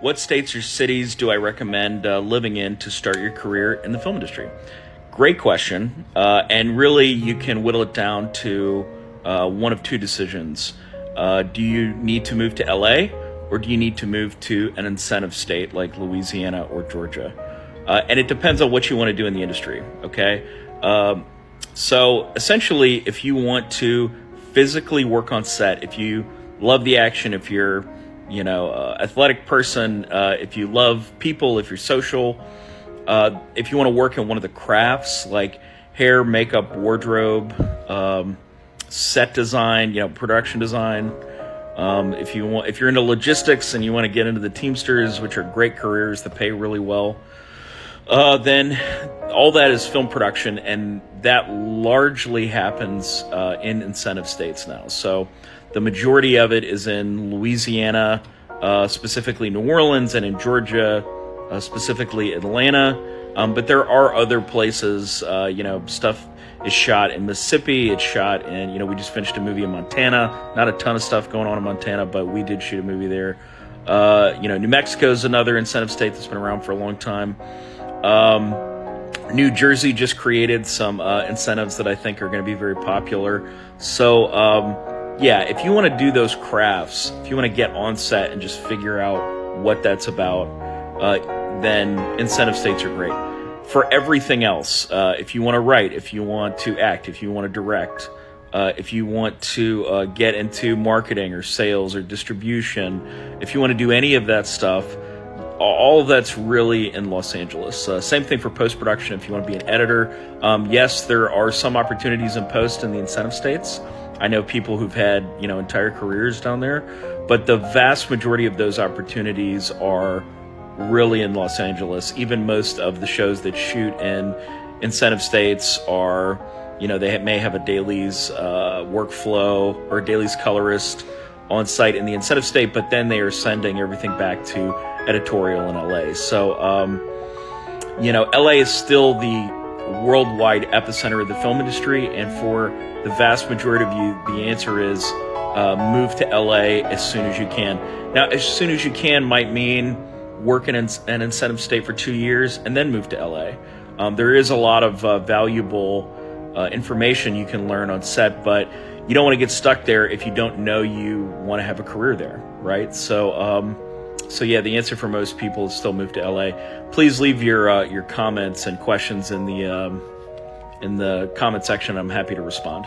What states or cities do I recommend living in to start your career in the film industry? Great question. And really, you can whittle it down to one of two decisions. Do you need to move to LA, or do you need to move to an incentive state like Louisiana or Georgia? And it depends on what you want to do in the industry, okay? So essentially, if you want to physically work on set, if you love the action, if you're athletic person, if you love people, if you're social, if you want to work in one of the crafts like hair, makeup, wardrobe, set design, production design. If you're into logistics and you want to get into the Teamsters, which are great careers that pay really well, then all that is film production, and that largely happens in incentive states now. So the majority of it is in Louisiana, specifically New Orleans, and in Georgia, specifically Atlanta. But there are other places, stuff is shot in Mississippi, it's shot in, we just finished a movie in Montana. Not a ton of stuff going on in Montana, but we did shoot a movie there. New Mexico is another incentive state that's been around for a long time. New Jersey just created some incentives that I think are going to be very popular. So, if you want to do those crafts, if you want to get on set and just figure out what that's about, then incentive states are great. For everything else, if you want to write, if you want to act, if you want to direct, if you want to get into marketing or sales or distribution, if you want to do any of that stuff, all of that's really in Los Angeles. Same thing for post-production. If you want to be an editor, yes, there are some opportunities in post in the incentive states. I know people who've had, entire careers down there, but the vast majority of those opportunities are really in Los Angeles. Even most of the shows that shoot in incentive states are, they may have a dailies workflow or a dailies colorist on site in the incentive state, but then they are sending everything back to editorial in LA. So, LA is still the worldwide epicenter of the film industry, and for the vast majority of you, the answer is move to LA as soon as you can. Now, as soon as you can might mean work in an incentive state for 2 years and then move to LA. There is a lot of valuable information you can learn on set, but you don't want to get stuck there if you don't know you want to have a career there, right? So the answer for most people is still move to LA. Please leave your comments and questions in the comment section. I'm happy to respond.